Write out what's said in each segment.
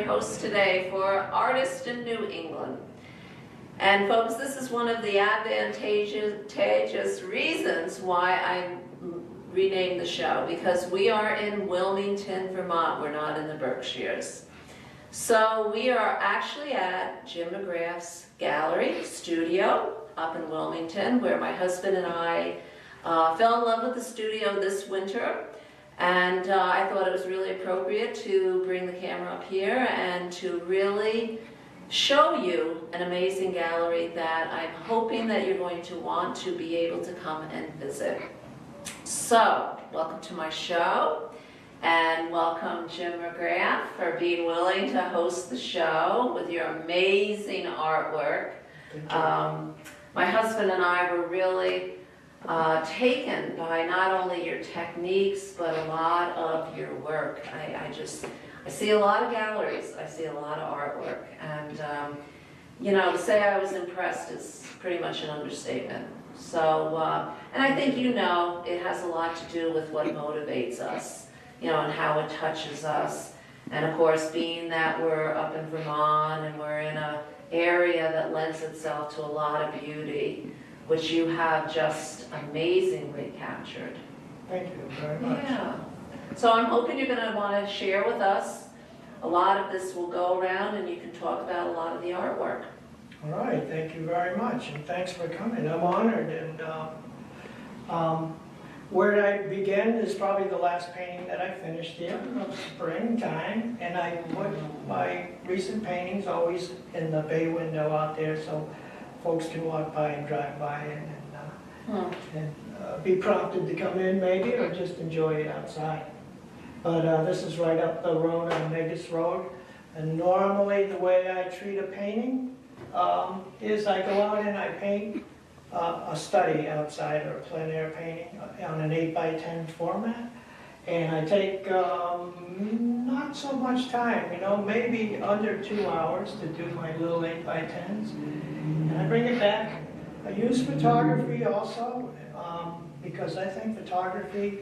your host today for Artists in New England. And folks, this is one of the advantageous reasons why I renamed the show, because we are in Wilmington, Vermont. We're not in the Berkshires. So we are actually at Jim McGrath's gallery studio up in Wilmington, where my husband and I fell in love with the studio this winter. And I thought it was really appropriate to bring the camera up here and to really show you an amazing gallery that I'm hoping that you're going to want to be able to come and visit. So, welcome to my show, and welcome Jim McGrath for being willing to host the show with your amazing artwork. My husband and I were really taken by not only your techniques, but a lot of your work. I see a lot of galleries, I see a lot of artwork, and you know, to say I was impressed is pretty much an understatement. So, and I think you know, it has a lot to do with what motivates us, you know, and how it touches us. And of course, being that we're up in Vermont and we're in an area that lends itself to a lot of beauty, which you have just amazingly captured. Thank you very much. Yeah. So I'm hoping you're going to want to share with us. A lot of this will go around and you can talk about a lot of the artwork. All right, thank you very much, and thanks for coming. I'm honored, and where I begin is probably the last painting that I finished here of springtime, and I put my recent paintings always in the bay window out there so folks can walk by and drive by and be prompted to come in maybe, or just enjoy it outside. But this is right up the road on Megas Road, and normally the way I treat a painting is I go out and I paint a study outside, or a plein air painting on an 8x10 format, and I take not so much time, you know, maybe under 2 hours to do my little 8x10s, and I bring it back. I use photography also, because I think photography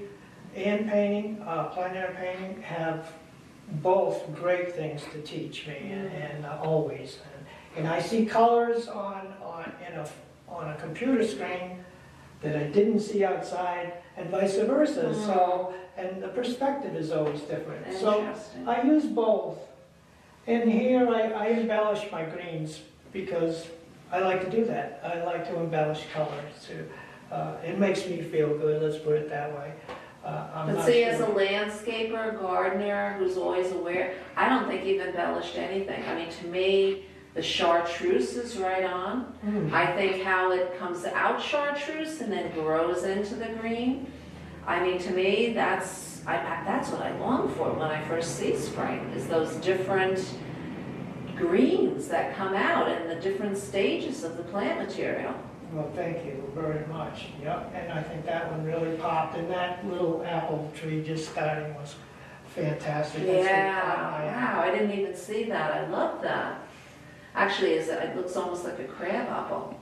and painting, plein air painting, have both great things to teach me, and always. And I see colors on a computer screen that I didn't see outside, and vice versa. So, and the perspective is always different. So I use both. And here I embellish my greens because I like to do that. I like to embellish colors too. It makes me feel good, let's put it that way. But see, as a landscaper, gardener, who's always aware, I don't think you've embellished anything. I mean, to me, the chartreuse is right on. I think how it comes out chartreuse and then grows into the green. I mean, to me, that's what I long for when I first see spring, is those different greens that come out in the different stages of the plant material. Well, thank you very much. Yep, and I think that one really popped, and that little apple tree just starting was fantastic. Yeah, wow, I didn't even see that. I love that. Actually, it looks almost like a crab apple.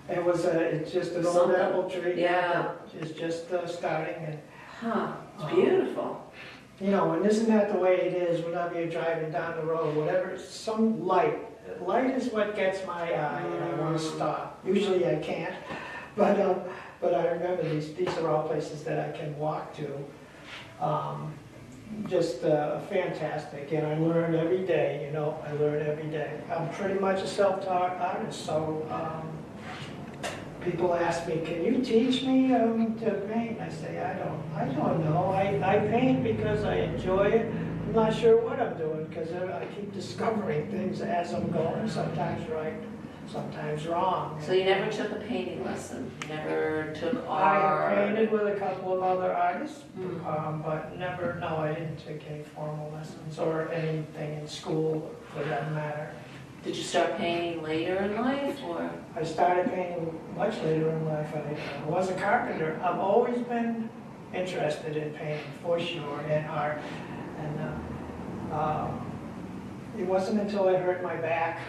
It's just an old apple tree. Yeah. It's just starting. And, it's beautiful. You know, and isn't that the way it is whenever you're driving down the road, whatever, some light. Light is what gets my eye, and I want to stop. Usually I can't, but I remember these are all places that I can walk to. Just fantastic, and I learn every day, you know, I learn every day. I'm pretty much a self-taught artist, so people ask me, can you teach me to paint? I say, I don't know. I paint because I enjoy it. I'm not sure what I'm doing, because I keep discovering things as I'm going, sometimes right, sometimes wrong. So you never took a painting lesson? You never took art? I painted with a couple of other artists, but never, no, I didn't take any formal lessons or anything in school for that matter. Did you start painting later in life, or? I started painting much later in life. I was a carpenter. I've always been interested in painting, for sure, and art. And it wasn't until I hurt my back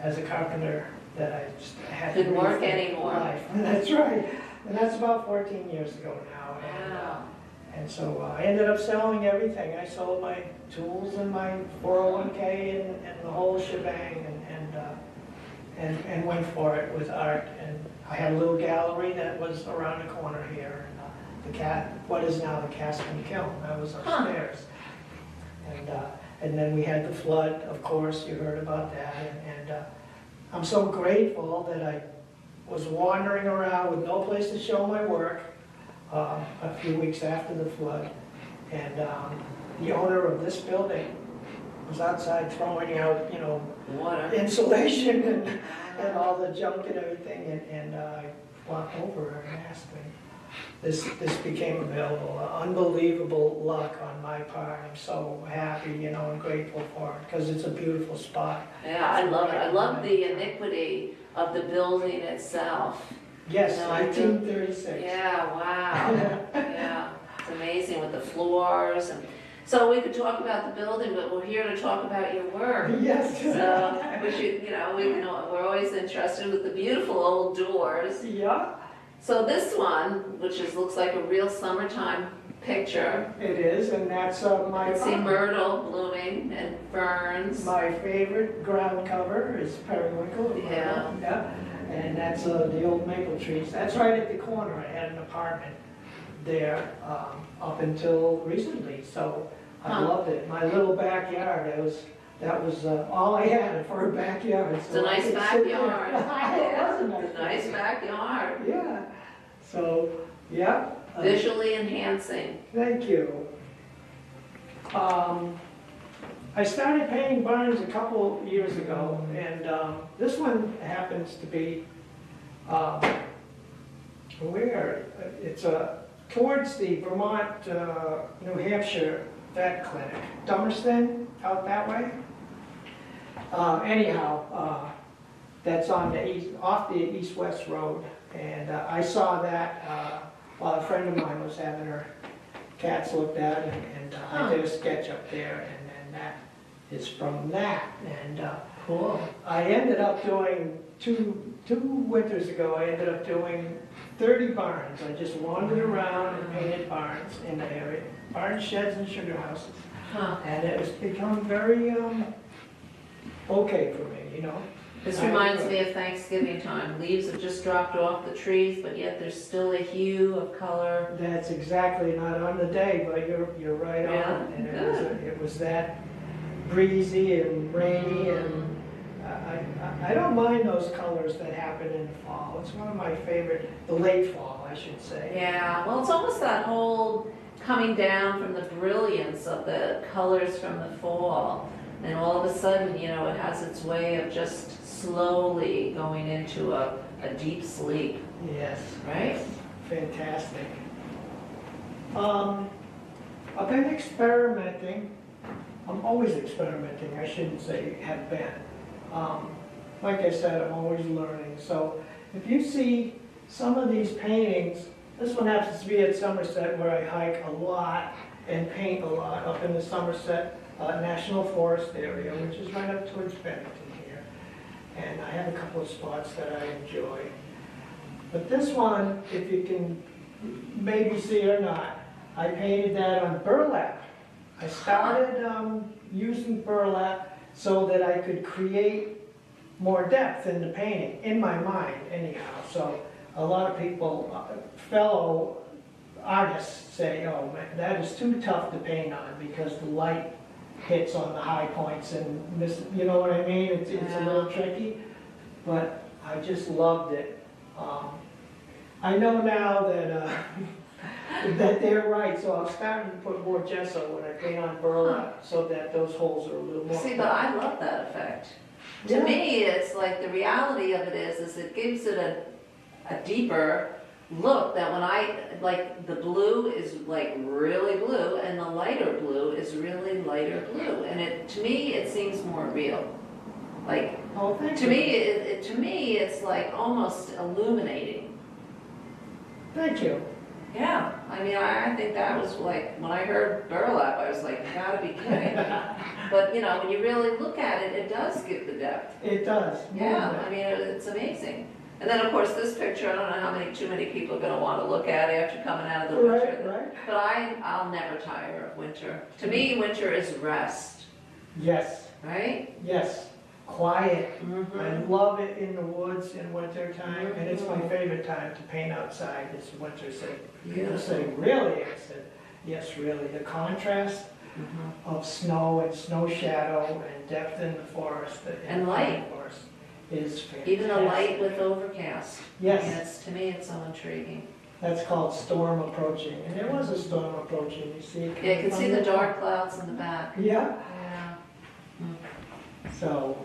as a carpenter that I just had to Didn't work anymore. Life. That's right. And that's about 14 years ago now. Wow. And so I ended up selling everything. I sold my tools and my 401k and the whole shebang and went for it with art. And I had a little gallery that was around the corner here. What is now the Cask and Kiln, that was upstairs. And then we had the flood, of course, you heard about that. And I'm so grateful that I was wandering around with no place to show my work a few weeks after the flood. And the owner of this building was outside throwing out, Water. insulation and all the junk and everything. And I walked over and asked him. This became available. Unbelievable luck on my part. I'm so happy, and grateful for it because it's a beautiful spot. Yeah, I love it. I love the iniquity of the building itself. Yes, No, 1936. Yeah, wow. Yeah, it's amazing with the floors. And so we could talk about the building, but we're here to talk about your work. Yes. So we should, we're always interested with the beautiful old doors. Yeah, So this one, which looks like a real summertime picture. it is, and that's my I can see myrtle blooming and ferns. My favorite ground cover is periwinkle. Yeah. Yeah. And that's the old maple trees. That's right at the corner. I had an apartment there up until recently, so I loved it. My little backyard, that was all I had for a backyard. It's a nice backyard. It was It's a nice backyard. Yeah. So, yeah. Visually enhancing. Thank you. I started painting barns a couple years ago, and this one happens to be where it's towards the Vermont, New Hampshire vet clinic, Dummerston, out that way. Anyhow, that's on the off the east-west road, and I saw that while a friend of mine was having her cats looked at, and I did a sketch up there, and that is from that. And Cool. I ended up doing two winters ago. I ended up doing 30 barns. I just wandered around and painted barns in the area, barns, sheds, and sugar houses, and it has become very okay for me, This reminds me of Thanksgiving time. Leaves have just dropped off the trees, but yet there's still a hue of color. That's exactly not on the day, but you're right Yeah, on. And it was that breezy and rainy, and I don't mind those colors that happen in the fall. It's one of my favorite, the late fall, I should say. Yeah, well, it's almost that whole coming down from the brilliance of the colors from the fall. And all of a sudden, it has its way of just slowly going into a deep sleep, Yes. right? Fantastic. I've been experimenting. I'm always experimenting, I shouldn't say have been. Like I said, I'm always learning. So if you see some of these paintings, this one happens to be at Somerset where I hike a lot and paint a lot up in the Somerset National Forest area, which is right up towards Bennington here. And I have a couple of spots that I enjoy. But this one, if you can maybe see it or not, I painted that on burlap. I started using burlap so that I could create more depth in the painting, in my mind anyhow. So a lot of people, fellow artists say, oh man, that is too tough to paint on because the light hits on the high points and you know what I mean? It's a little tricky, but I just loved it. I know now that that they're right, so I'm starting to put more gesso when I paint on burlap so that those holes are a little more. See, but I love that effect. Yeah. To me, it's like the reality of it is it gives it a deeper look that when like the blue is like really blue and the lighter blue is really lighter blue. And to me, it seems more real. Like, Oh, thank to you. me, to me, it's like almost illuminating. Thank you. Yeah, I mean, I think that was like, when I heard burlap, I was like, you gotta be kidding me. But, when you really look at it, it does give the depth. It does. Yeah, I mean, it's amazing. And then, of course, this picture, I don't know how many, too many people are gonna wanna look at after coming out of the winter. Right. But I'll never tire of winter. To me, winter is rest, Yes, right? yes. Quiet. I Mhm. love it in the woods in winter time, and it's my favorite time to paint outside, is winter. So people say, really? I said, yes, really. The contrast Mhm. of snow and snow shadow and depth in the forest. And light. Forest is fantastic. Even a light with overcast. Yes. I mean, to me, it's so intriguing. That's called storm approaching, and there was a storm approaching, you see it Yeah, you can coming see from the dark clouds in the back. Yeah, Yeah. so,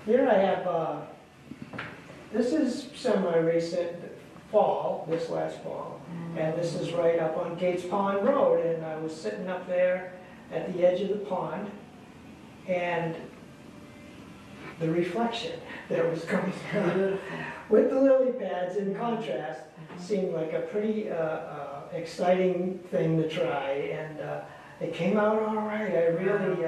here I have, this is semi-recent fall, this last fall, and this is right up on Gates Pond Road, and I was sitting up there at the edge of the pond, and the reflection that was coming through Beautiful. with the lily pads in contrast seemed like a pretty exciting thing to try, and it came out all right. I really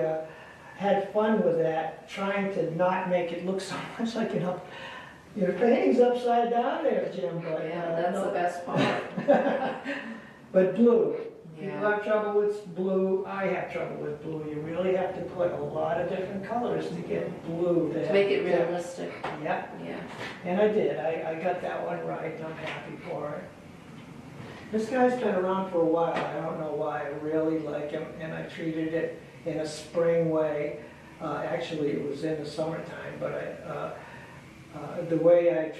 had fun with that, trying to not make it look so much like your painting's upside down there, Jim. But Yeah, that's no. the best part. But blue. People Yeah. have trouble with blue. I have trouble with blue. You really have to put a lot of different colors to get blue. To make it realistic. Yeah. Yeah. And I did. I got that one right, and I'm happy for it. This guy's been around for a while. I don't know why. I really like him, and I treated it in a spring way. Actually, it was in the summertime, but the way I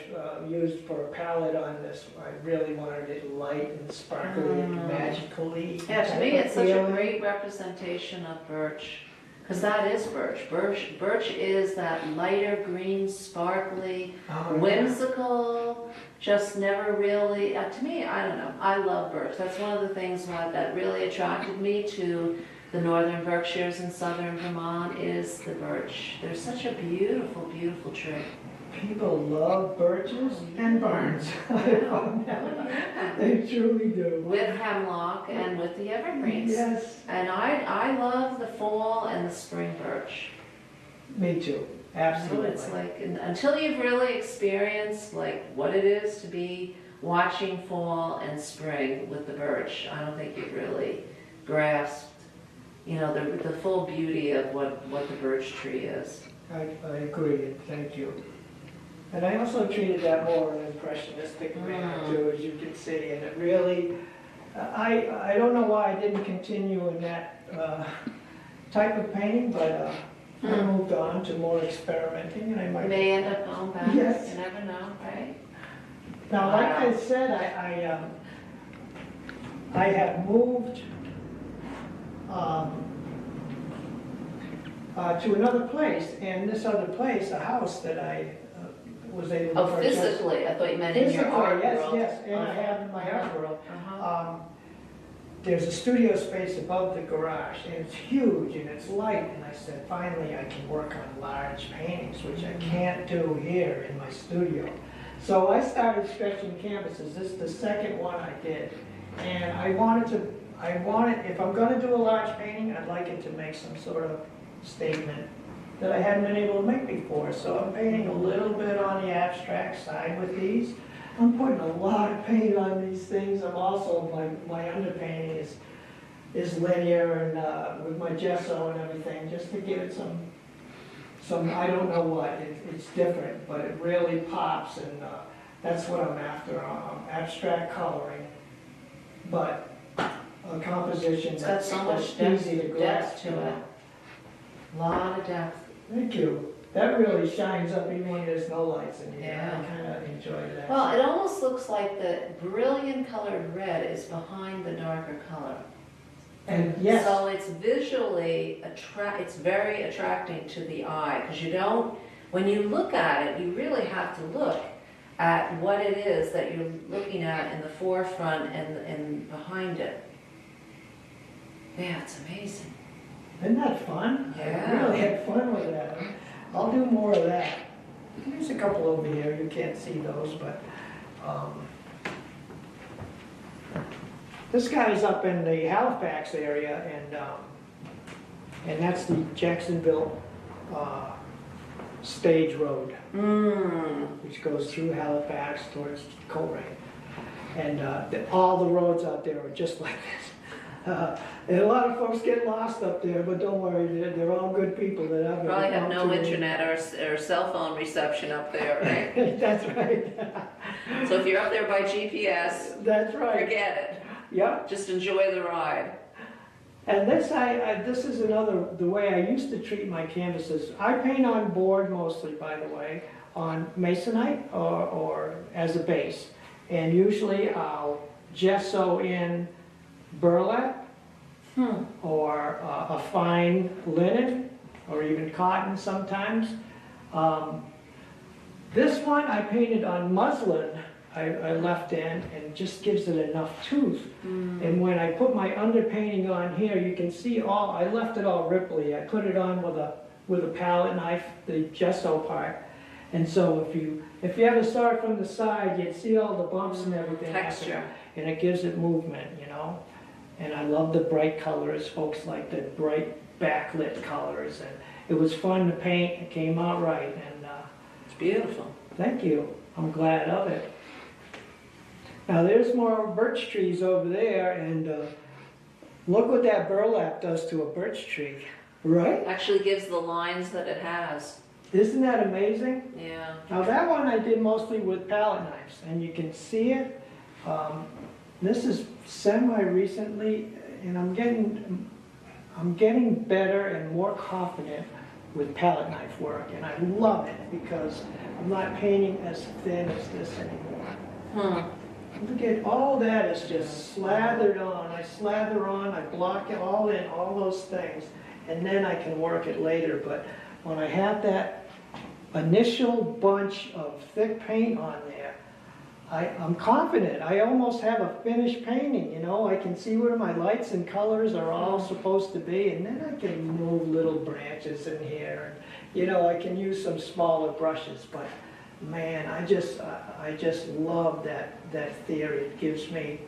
used for a palette on this, I really wanted it light and sparkly and magically. Yeah, to me, type of it's such a feeling. great representation of birch, because that is birch. Birch is that lighter green, sparkly, Oh, yeah. whimsical, just never really, to me, I don't know, I love birch. That's one of the things that really attracted me to the northern Berkshires in southern Vermont is the birch. They're such a beautiful, beautiful tree. People love birches and barns. They truly do. With hemlock and with the evergreens. Yes, And I love the fall and the spring birch. me too, absolutely. It's like, until you've really experienced like what it is to be watching fall and spring with the birch, I don't think you've really grasped, the full beauty of what the birch tree is. I agree, thank you. And I also treated that more in an impressionistic manner too, as you can see, and it really, I don't know why I didn't continue in that type of painting, but I moved on to more experimenting, and I You might. may end up going back, Yes. you never know, right? Now, like Wow. I said, I have moved to another place, and this other place, a house that I was able to Oh, purchase. physically, I thought you meant in your Physically, art yes, world. yes, and I have in my art world. Uh-huh. There's a studio space above the garage, and it's huge and it's light, and I said, finally I can work on large paintings, which I can't do here in my studio. So I started sketching canvases. This is the second one I did, and I wanted, if I'm gonna do a large painting, I'd like it to make some sort of statement that I hadn't been able to make before. So I'm painting a little bit on the abstract side with these. I'm putting a lot of paint on these things. I'm also, my underpainting is linear and with my gesso and everything, just to give it some, I don't know what, it's different, but it really pops, and that's what I'm after, abstract coloring, but a composition It's got that's so much easy to depth grasp. to it. A lot of depth. Thank you. That really shines up even when there's no lights in here. Yeah. I kind of enjoy that. Well, it almost looks like the brilliant colored red is behind the darker color. And yes, So it's visually, it's very attracting to the eye, because when you look at it, you really have to look at what it is that you're looking at in the forefront and behind it. Yeah, it's amazing. isn't that fun? Yeah. I really had fun with that. I'll do more of that. There's a couple over here. You can't see those, but this guy's up in the Halifax area, and that's the Jacksonville stage road, Mm. which goes through Halifax towards Coleraine. And all the roads out there are just like this. And a lot of folks get lost up there, but don't worry, they're all good people that I've ever Probably have talked no to. internet or cell phone reception up there, right? That's right. So if you're up there by GPS, That's right. forget Yeah. it. Just enjoy the ride. And this, this is the way I used to treat my canvases. I paint on board mostly, by the way, on masonite or as a base. And usually I'll gesso in burlap or a fine linen or even cotton sometimes. This one I painted on muslin. I left in, and it just gives it enough tooth. And when I put my underpainting on here, you can see I left it all ripply. I put it on with a palette knife, the gesso part. And so if you ever saw it from the side, you'd see all the bumps and everything. Texture. And it gives it movement, you know. And I love the bright colors. Folks like the bright backlit colors. And it was fun to paint. It came out right. And It's beautiful. thank you. I'm glad of it. Now there's more birch trees over there, and look what that burlap does to a birch tree, right? Actually gives the lines that it has. Isn't that amazing? Yeah. Now that one I did mostly with palette knives, and you can see it. This is semi-recently, and I'm getting better and more confident with palette knife work, and I love it because I'm not painting as thin as this anymore. Look at all that is just slathered on. I slather on, I block it all in, all those things, and then I can work it later. But when I have that initial bunch of thick paint on there, I'm confident. I almost have a finished painting, you know. I can see where my lights and colors are all supposed to be, and then I can move little branches in here. And, you know, I can use some smaller brushes, but man, I just love that theory. It gives me,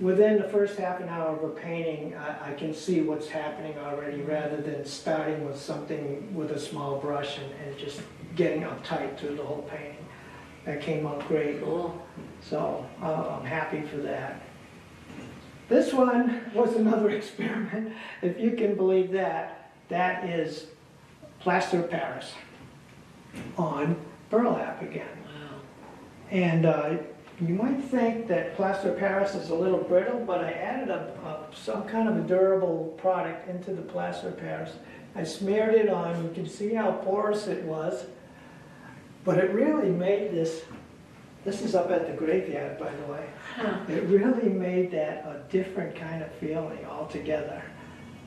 within the first half an hour of a painting, I can see what's happening already rather than starting with something with a small brush and just getting uptight through the whole painting. That came out great. Cool. So I'm happy for that. This one was another experiment, if you can believe that. That is plaster of Paris on burlap again. Wow. And you might think that plaster of Paris is a little brittle, but I added some kind of a durable product into the plaster of Paris. I smeared it on. You can see how porous it was. But it really made this is up at the graveyard, by the way. It really made that a different kind of feeling altogether.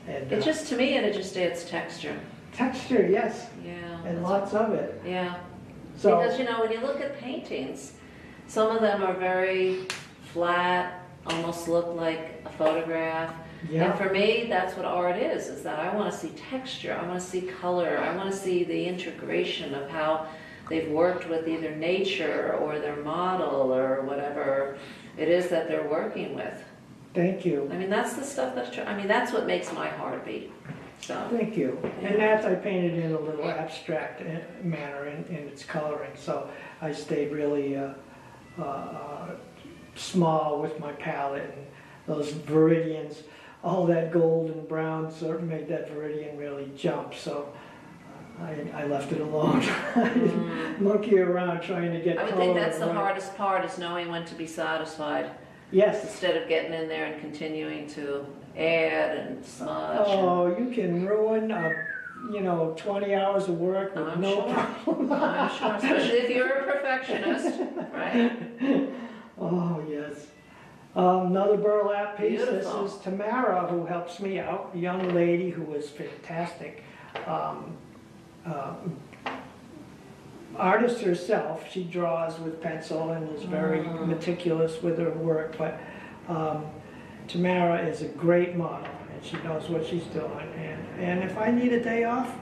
And It just, to me, it just adds texture. texture, yes, Yeah. and lots of it. Yeah. So, Because, you know, when you look at paintings, some of them are very flat, almost look like a photograph. And yeah, for me, that's what art is that I want to see texture, I want to see color, I want to see the integration of how they've worked with either nature or their model or whatever it is that they're working with. thank you. I mean, that's the stuff that's what makes my heart beat. So, Thank you. And that I painted in a little abstract manner in its coloring. So I stayed really small with my palette, and those viridians, all that gold and brown sort of made that viridian really jump. So I left it alone. I didn't monkey around trying to get I would color think that's the right. hardest part is knowing when to be satisfied Yes. instead of getting in there and continuing to add and smudge. Oh, you can ruin 20 hours of work with I'm no sure. problem. I'm sure, especially if you're a perfectionist, right? Oh, yes. Another burlap piece. Beautiful. This is Tamara, who helps me out, a young lady who is fantastic. Artist herself, she draws with pencil and is very meticulous with her work, but Tamara is a great model, and she knows what she's doing. And if I need a day off,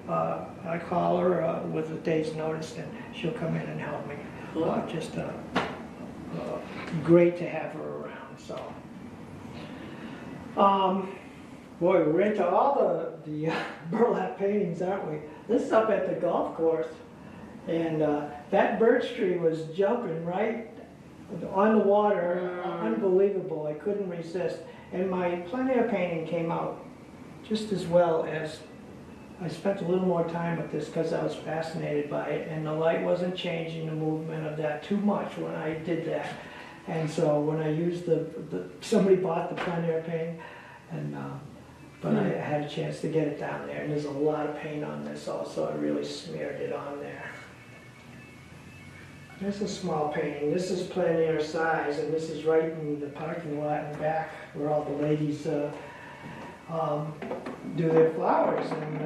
I call her with a day's notice, and she'll come in and help me. Cool. Just great to have her around. So, Boy, we're into all the burlap paintings, aren't we? This is up at the golf course, and that birch tree was jumping right on the water, unbelievable. I couldn't resist. And my plein air painting came out just as well. As I spent a little more time with this because I was fascinated by it, and the light wasn't changing the movement of that too much when I did that. And so when I used somebody bought the plein air painting, and but I had a chance to get it down there, and there's a lot of paint on this also. I really smeared it on there. There's a small painting. This is plein air size, and this is right in the parking lot in back where all the ladies do their flowers. And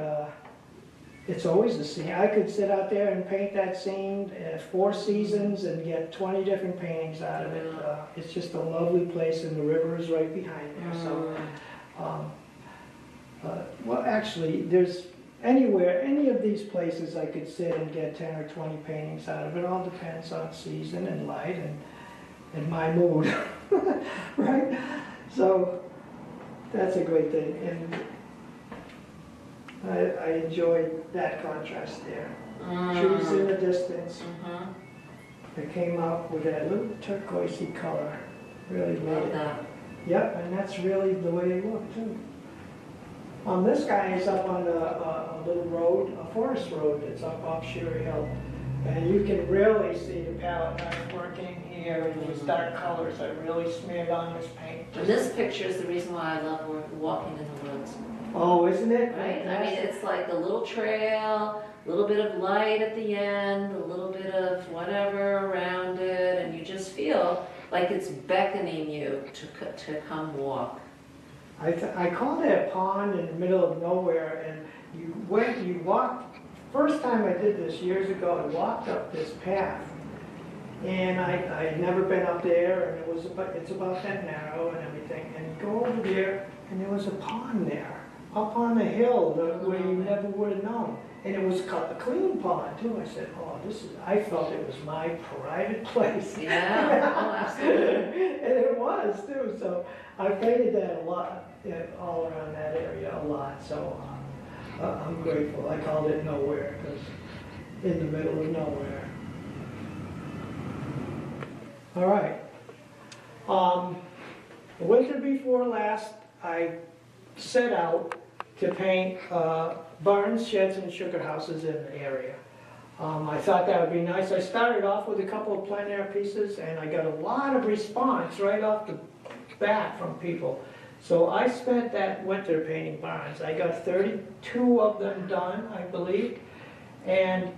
it's always a scene. I could sit out there and paint that scene 4 seasons and get 20 different paintings out of it. It's just a lovely place, and the river is right behind there. So, well, actually, there's anywhere, any of these places I could sit and get 10 or 20 paintings out of it. It all depends on season and light and my mood, right? So that's a great thing, and I enjoyed that contrast there. Trees in the distance. It came out with that little turquoisey color. Really made it. Yep, and that's really the way they look too. This guy is up on a little road, a forest road that's up Sherry Hill. And you can really see the palette knife working here and these dark colors I really smeared on this paint. And this picture is the reason why I love walking in the woods. Oh, isn't it? Right? I mean, it's like a little trail, a little bit of light at the end, a little bit of whatever around it, and you just feel like it's beckoning you to come walk. I call it a pond in the middle of nowhere, and you walked, first time I did this years ago, I walked up this path, and I had never been up there, and it's about that narrow and everything, and you go over there, and there was a pond there, up on the hill, where you never would have known. And it was a clean pond too. I said, oh, I felt it was my private place. Yeah, oh, absolutely. And it was too, so I painted that a lot, all around that area a lot, so I'm grateful. I called it nowhere, because in the middle of nowhere. All right. The winter before last, I set out to paint barns, sheds, and sugar houses in the area. I thought that would be nice. I started off with a couple of plein air pieces, and I got a lot of response right off the bat from people. So I spent that winter painting barns. I got 32 of them done, I believe. And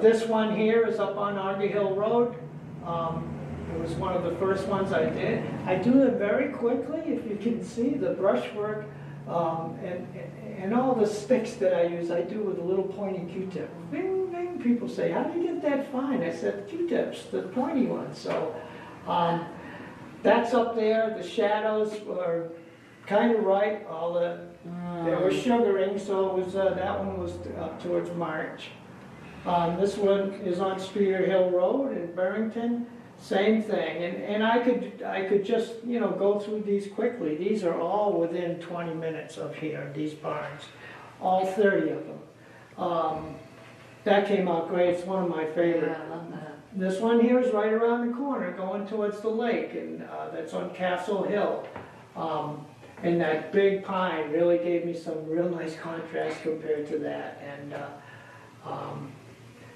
this one here is up on Argy Hill Road. It was one of the first ones I did. I do them very quickly, if you can see the brushwork. And all the sticks that I use, I do with a little pointy Q-tip. Bing, bing. People say, how do you get that fine? I said, Q-tips, the pointy ones. So that's up there. The shadows were kind of right. They were sugaring, so it was that one was up towards March. This one is on Streeter Hill Road in Barrington. Same thing, and I could just, you know, go through these quickly. These are all within 20 minutes of here, these barns, all 30 of them. That came out great. It's one of my favorite. Yeah, I love that. This one here is right around the corner, going towards the lake, and that's on Castle Hill. And that big pine really gave me some real nice contrast compared to that. And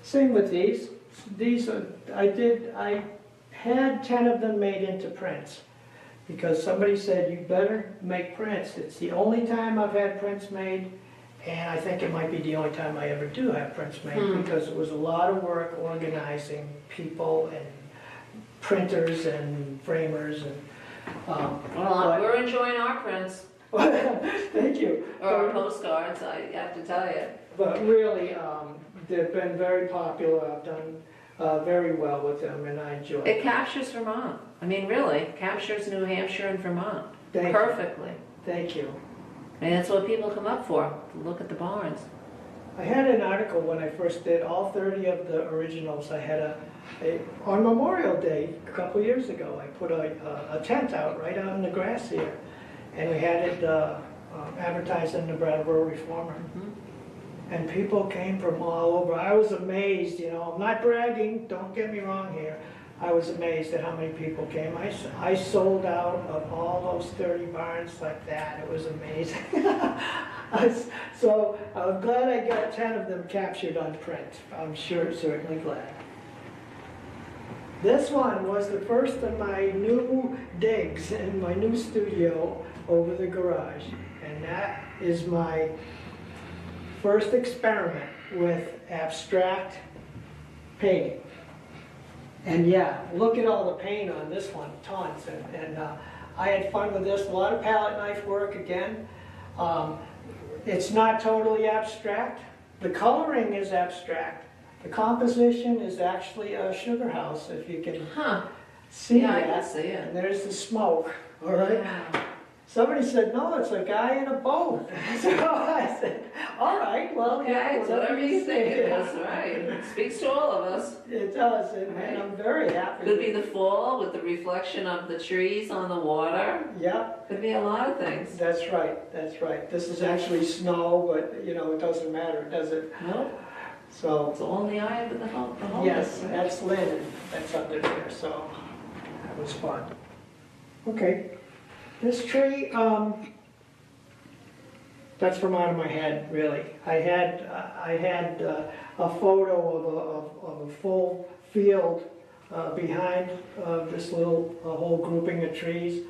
same with these. These I had 10 of them made into prints because somebody said you better make prints. It's the only time I've had prints made, and I think it might be the only time I ever do have prints made because it was a lot of work organizing people and printers and framers and well, we're enjoying our prints. Thank you. Or our postcards, I have to tell you. But really, they've been very popular. I've done very well with them, and I enjoy It captures Vermont. I mean, really, captures New Hampshire and Vermont Thank perfectly. You. Thank you. And that's what people come up for, to look at the barns. I had an article when I first did all 30 of the originals. I had on Memorial Day a couple years ago, I put a tent out right out in the grass here. and we had it advertised in the Brattleboro Reformer. And people came from all over. I was amazed, you know, I'm not bragging, don't get me wrong here. I was amazed at how many people came. I sold out of all those 30 barns like that. It was amazing. So I'm glad I got 10 of them captured on print. I'm certainly glad. This one was the first of my new digs in my new studio over the garage. And that is my first experiment with abstract painting. And yeah, look at all the paint on this one, tons. And I had fun with this, a lot of palette knife work again. It's not totally abstract. The coloring is abstract. The composition is actually a sugar house, if you can see Yeah, that. I can see it. And there's the smoke, all right? Yeah. Somebody said, no, it's a guy in a boat. So I said, all right, well, Okay, yeah, it's whatever you think it is, right? It speaks to all of us. It does, and I'm very happy. Could be the fall with the reflection of the trees on the water. Yeah, Could be a lot of things. that's right, that's right. This is actually snow, but, you know, it doesn't matter, does it? Nope, So, it's all in the eye of the beholder. yes, right? that's Lynn, that's under there, so that was fun. Okay, this tree, that's from out of my head, really. I had a photo of a full field behind this little whole grouping of trees,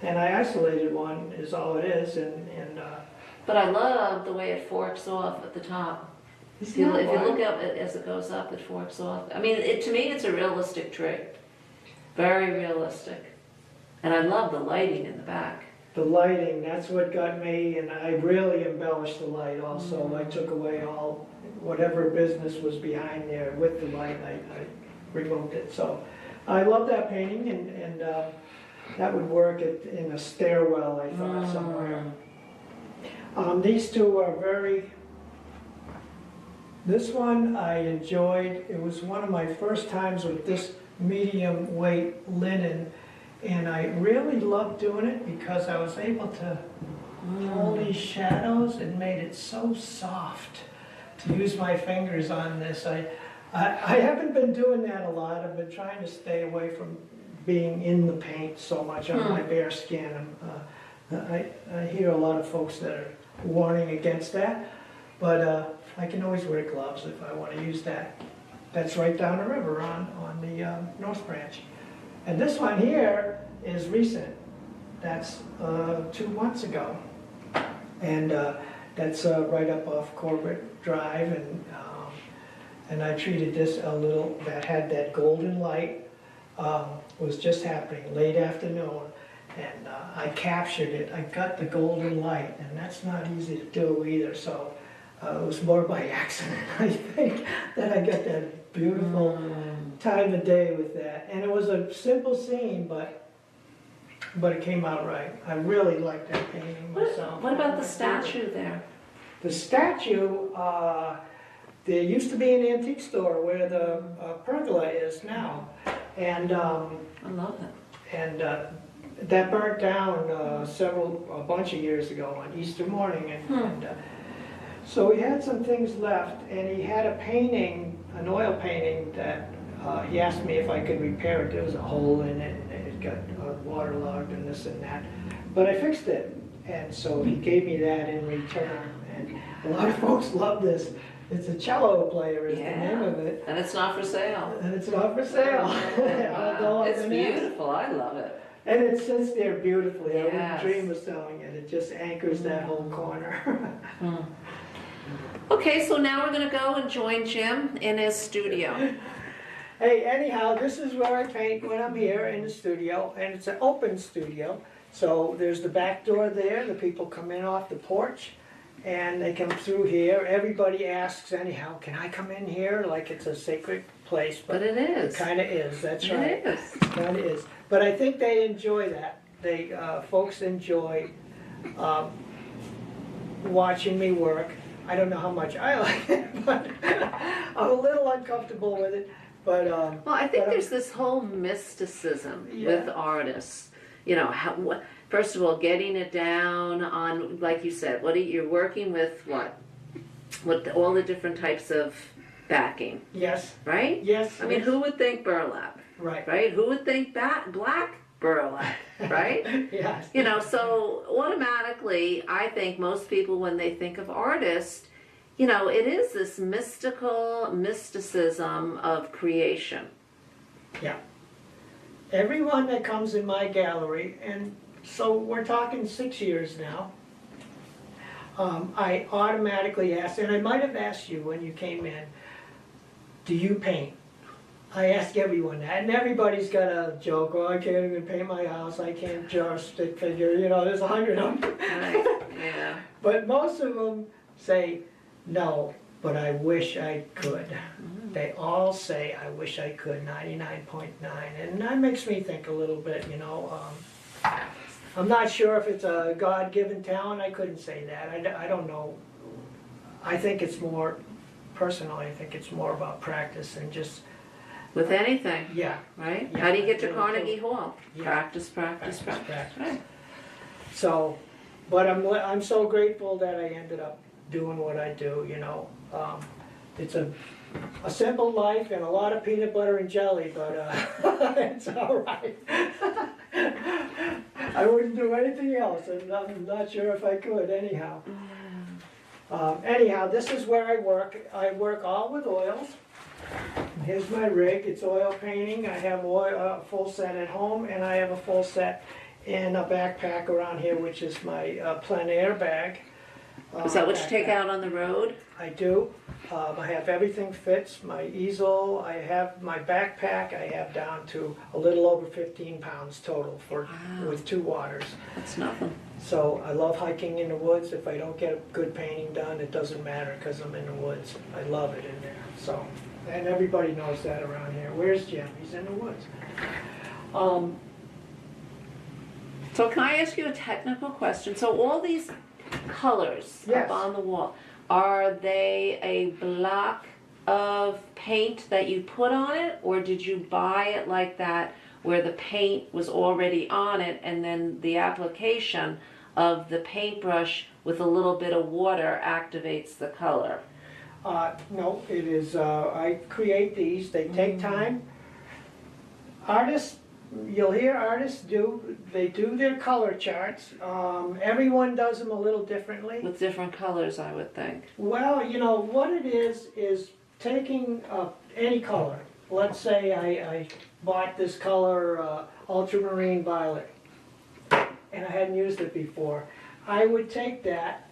and I isolated one, is all it is, and But I love the way it forks off at the top. If you look up as it goes up, it forks off. I mean, to me, it's a realistic tree. Very realistic. And I love the lighting in the back. the lighting, that's what got me, and I really embellished the light also. I took away all, whatever business was behind there with the light, I removed it. So I love that painting, and that would work in a stairwell, I thought, somewhere. These two are very, this one I enjoyed. It was one of my first times with this medium weight linen, and I really loved doing it because I was able to pull these shadows and made it so soft to use my fingers on this. I haven't been doing that a lot. I've been trying to stay away from being in the paint so much on my bare skin. I hear a lot of folks that are warning against that, but I can always wear gloves if I want to use that. That's right down the river on the North Branch. And this one here is recent. That's 2 months ago. And that's right up off Corbett Drive, and I treated this a little, that had that golden light, was just happening late afternoon, and I captured it. I got the golden light, and that's not easy to do either, so it was more by accident, I think, that I got that beautiful time of day with that. And it was a simple scene, but it came out right. I really liked that painting myself. What about the statue there? The statue, there used to be an antique store where the pergola is now, and I love it. and that burnt down a bunch of years ago on Easter morning, and so he had some things left, and he had a painting, an oil painting that he asked me if I could repair it. There was a hole in it, and it got waterlogged and this and that, but I fixed it, and so he gave me that in return. And a lot of folks love this. It's a cello player is the name of it. And it's not for sale. And it's not for sale. Wow. It's beautiful, I love it. And it sits there beautifully. I Yes. wouldn't dream of selling it. It just anchors that whole corner. Okay, so now we're gonna go and join Jim in his studio. Hey, anyhow, this is where I paint when I'm here in the studio, and it's an open studio. So there's the back door there. The people come in off the porch, and they come through here. Everybody asks anyhow, can I come in here? Like it's a sacred place, But it is. kind of is. That's right. It is. Kind of is. But I think they enjoy that. They folks enjoy watching me work. I don't know how much I like it, but I'm a little uncomfortable with it. But Well, I think there's this whole mysticism with artists. You know, first of all, getting it down on, like you said, you're working with what? With all the different types of backing, Yes, right? yes. I mean, who would think burlap, Right. right? Who would think black burlap, right? Yes. You know, so automatically, I think most people, when they think of artist, you know, it is this mysticism of creation. Yeah. Everyone that comes in my gallery, and so we're talking 6 years now, I automatically ask, and I might have asked you when you came in, do you paint? I ask everyone that, and everybody's got a joke, oh, I can't even paint my house, I can't draw a stick figure, you know, there's 100 of them. Right, yeah. But most of them say, no, but I wish I could. They all say, I wish I could, 99.9, and that makes me think a little bit, you know. I'm not sure if it's a God-given talent, I couldn't say that, I don't know. I think it's more, personally, I think it's more about practice and just, With anything, yeah. right? Yeah, How do you get to yeah, Carnegie Hall? Yeah. Practice, practice, practice. Right. So, but I'm so grateful that I ended up doing what I do, you know. It's a simple life and a lot of peanut butter and jelly, but it's all right. I wouldn't do anything else, and I'm not sure if I could anyhow. Anyhow, this is where I work. I work all with oils. Here's my rig, it's oil painting. I have a full set at home, and I have a full set in a backpack around here, which is my plein air bag. Is that what you take backpack. out on the road? I do. I have everything fits, my easel, I have my backpack, I have down to a little over 15 pounds total with 2 waters. That's nothing. So I love hiking in the woods. If I don't get a good painting done, it doesn't matter because I'm in the woods. I love it in there. So, and everybody knows that around here. Where's Jim? He's in the woods. So can I ask you a technical question? So all these colors Yes. up on the wall, are they a block of paint that you put on it, or did you buy it like that where the paint was already on it and then the application of the paintbrush with a little bit of water activates the color? No, it is, I create these. They take time. Artists, you'll hear artists they do their color charts. Everyone does them a little differently. With different colors, I would think. Well, you know, what it is taking any color. Let's say I bought this color, ultramarine violet, and I hadn't used it before. I would take that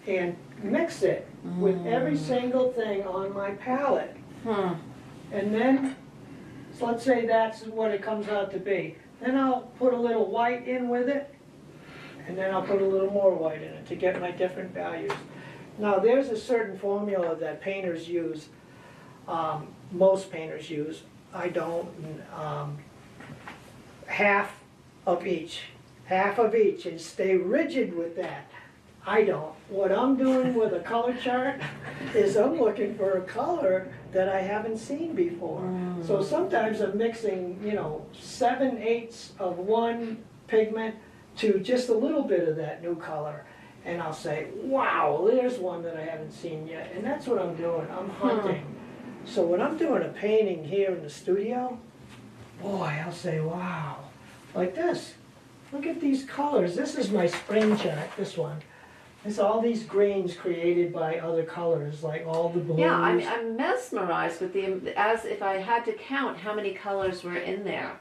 and mix it with every single thing on my palette. And then, so let's say that's what it comes out to be. Then I'll put a little white in with it, and then I'll put a little more white in it to get my different values. Now there's a certain formula that painters use, most painters use. I don't, half of each, and stay rigid with that. I don't. What I'm doing with a color chart is I'm looking for a color that I haven't seen before. So sometimes I'm mixing, you know, 7/8 of one pigment to just a little bit of that new color. And I'll say, wow, there's one that I haven't seen yet. And that's what I'm doing. I'm hunting. So when I'm doing a painting here in the studio, boy, I'll say, wow, like this. Look at these colors. This is my spring chart, this one. It's all these greens created by other colors, like all the blues. Yeah, I'm mesmerized with as if I had to count how many colors were in there.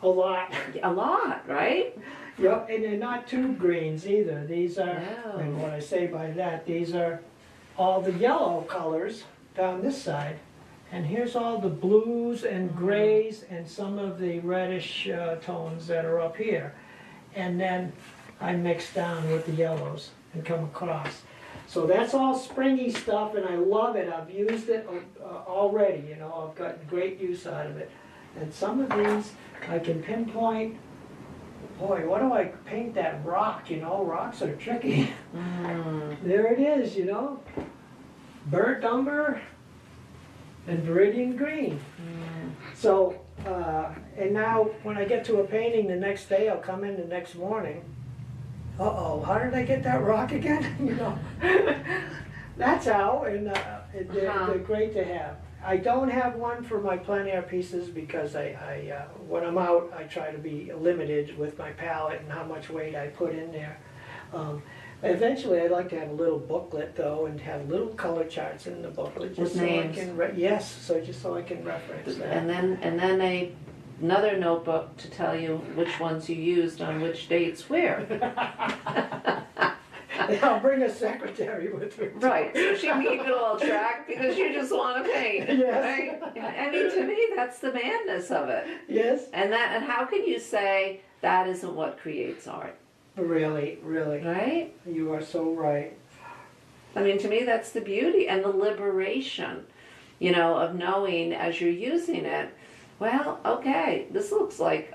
A lot. A lot, right? Yep, and they're not tube greens either. These are, No. and what I say by that, these are all the yellow colors down this side. And here's all the blues and grays and some of the reddish tones that are up here. And then I mix down with the yellows and come across. So that's all springy stuff, and I love it. I've used it already, you know, I've gotten great use out of it. And some of these I can pinpoint. Boy, what do I paint that rock, you know? Rocks are tricky. There it is, you know? Burnt umber and viridian green. So And now, when I get to a painting the next day, I'll come in the next morning. Uh-oh, how did I get that rock again? You know, that's how, and they're great to have. I don't have one for my plein air pieces because when I'm out, I try to be limited with my palette and how much weight I put in there. Eventually, I'd like to have a little booklet though, and have little color charts in the booklet, just With so names. I can yes, so just so I can reference that. And then another notebook to tell you which ones you used on which dates where. I'll bring a secretary with me. Right, so she can keep it all track because you just want to paint, Yes. right? I mean, to me, that's the madness of it. Yes. And how can you say that isn't what creates art, Really, really. right? You are so right. I mean, to me, that's the beauty and the liberation, you know, of knowing as you're using it, well, okay, this looks like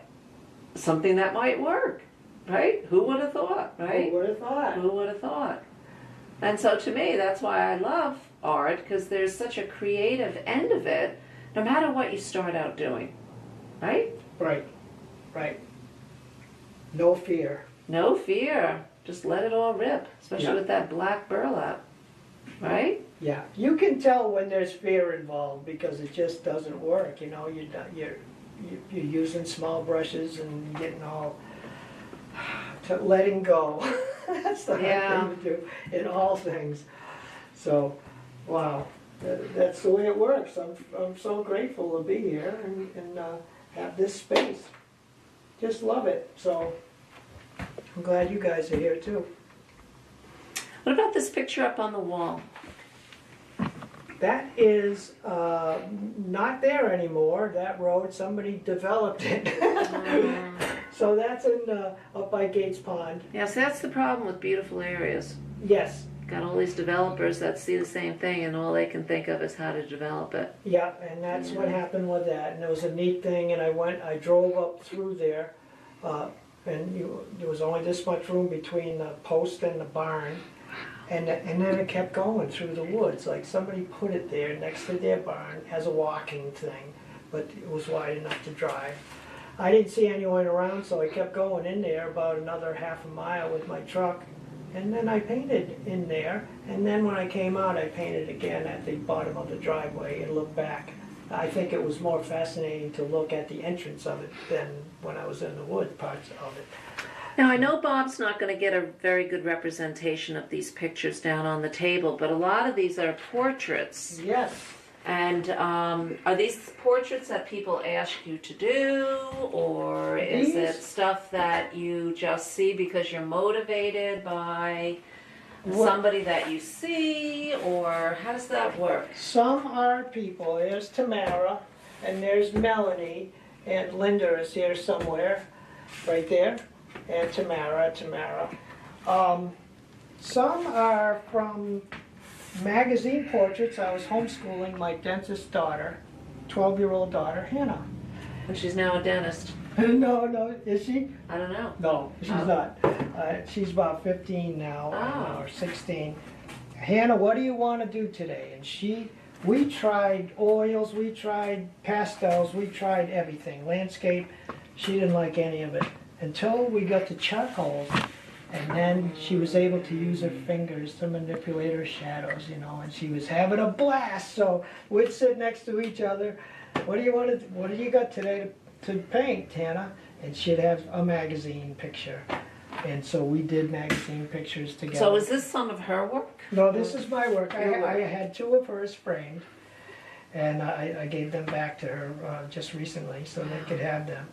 something that might work, right? Who would have thought, right? Who would have thought? Who would have thought? And so to me, that's why I love art, because there's such a creative end of it, no matter what you start out doing, right? Right, right. No fear. No fear. Just let it all rip, especially Yeah. with that black burlap, right? Yeah, you can tell when there's fear involved because it just doesn't work. You know, you're using small brushes and getting all to letting go. That's the hard thing to do in all things. So, wow, that's the way it works. I'm so grateful to be here and have this space. Just love it. So, I'm glad you guys are here too. What about this picture up on the wall? That is not there anymore. That road, somebody developed it. So that's up by Gates Pond. Yes, that's the problem with beautiful areas. Yes, Got all these developers that see the same thing and all they can think of is how to develop it. yeah, and that's what happened with that. And it was a neat thing, and I drove up through there, and there was only this much room between the post and the barn. And then it kept going through the woods, like somebody put it there next to their barn as a walking thing, but it was wide enough to drive. I didn't see anyone around, so I kept going in there about another half a mile with my truck. And then I painted in there, and then when I came out, I painted again at the bottom of the driveway and looked back. I think it was more fascinating to look at the entrance of it than when I was in the wood parts of it. Now I know Bob's not going to get a very good representation of these pictures down on the table, but a lot of these are portraits. Yes. And are these portraits that people ask you to do, or is it stuff that you just see because you're motivated by somebody that you see, or how does that work? Some are people. There's Tamara, and there's Melanie, and Linda is here somewhere, right there, and Tamara. Some are from magazine portraits. I was homeschooling my dentist daughter, 12-year-old daughter, Hannah. And she's now a dentist. No, is she? I don't know. No, she's not. She's about 15 now, or 16. Hannah, what do you want to do today? And we tried oils, we tried pastels, we tried everything, landscape. She didn't like any of it until we got to charcoal. And then she was able to use her fingers to manipulate her shadows, you know, and she was having a blast. So we'd sit next to each other. What do you got today to paint, Hannah? And she'd have a magazine picture. And so we did magazine pictures together. So is this some of her work? No, this is my work. Your work. I had 2 of hers framed, and I gave them back to her just recently so they could have them.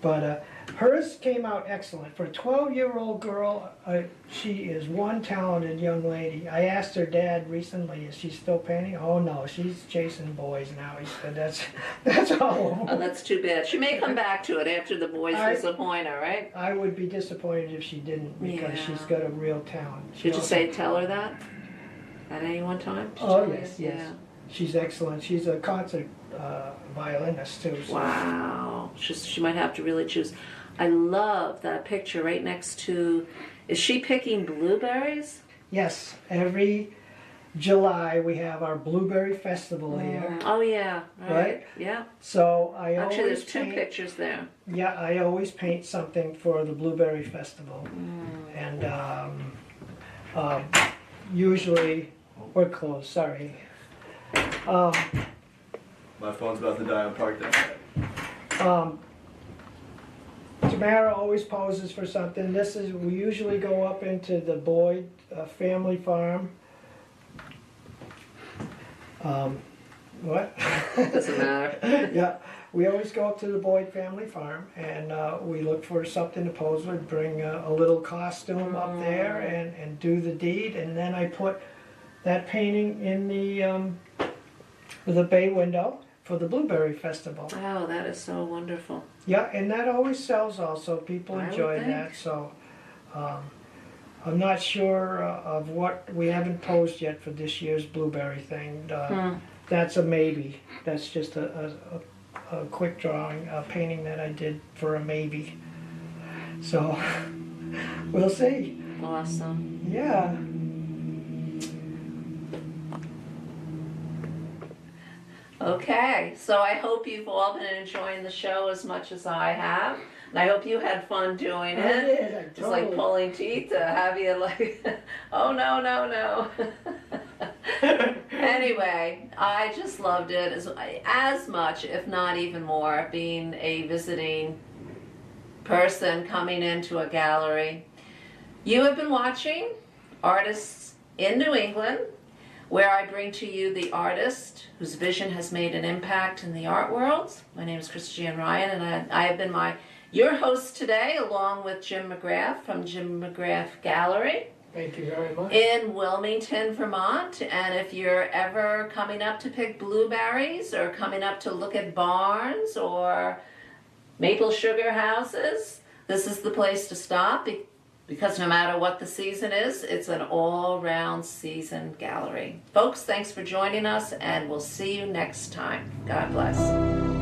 But hers came out excellent. For a 12-year-old girl, she is one talented young lady. I asked her dad recently, is she still painting? Oh no, she's chasing boys now. He said that's all. Oh, that's too bad. She may come back to it after the boys disappoint her, right? I would be disappointed if she didn't, because she's got a real talent. Did you tell her that at any one time? Oh yes, yes. Yeah. She's excellent. She's a concert violinist too. So. Wow. She might have to really choose. I love that picture right next to, is she picking blueberries? Yes, every July, we have our Blueberry Festival here. Oh, yeah, Right? Yeah. So I Actually, always there's two paint, pictures there. yeah, I always paint something for the Blueberry Festival. And usually, we're closed, sorry. My phone's about to die on park day. Tamara always poses for something. We usually go up into the Boyd family farm. What? Doesn't matter. Yeah, we always go up to the Boyd family farm and we look for something to pose with, bring a little costume up there and do the deed. And then I put that painting in the bay window for the Blueberry Festival. Wow, that is so wonderful. Yeah, and that always sells also. People I would enjoy think. that. So I'm not sure of what, we haven't posed yet for this year's blueberry thing. That's a maybe. That's just a quick drawing, a painting that I did for a maybe. So we'll see. Awesome. Yeah. Okay, so I hope you've all been enjoying the show as much as I have. And I hope you had fun doing I it. did, I It's like totally- pulling teeth to have you like, oh no, no, no. Anyway, I just loved it as much, if not even more, being a visiting person coming into a gallery. You have been watching Artists in New England, where I bring to you the artist whose vision has made an impact in the art world. My name is Christiane Ryan, and I have been your host today, along with Jim McGrath from Jim McGrath Gallery Thank you very much. in Wilmington, Vermont. And if you're ever coming up to pick blueberries or coming up to look at barns or maple sugar houses, this is the place to stop because no matter what the season is, it's an all-round season gallery. Folks, thanks for joining us, and we'll see you next time. God bless.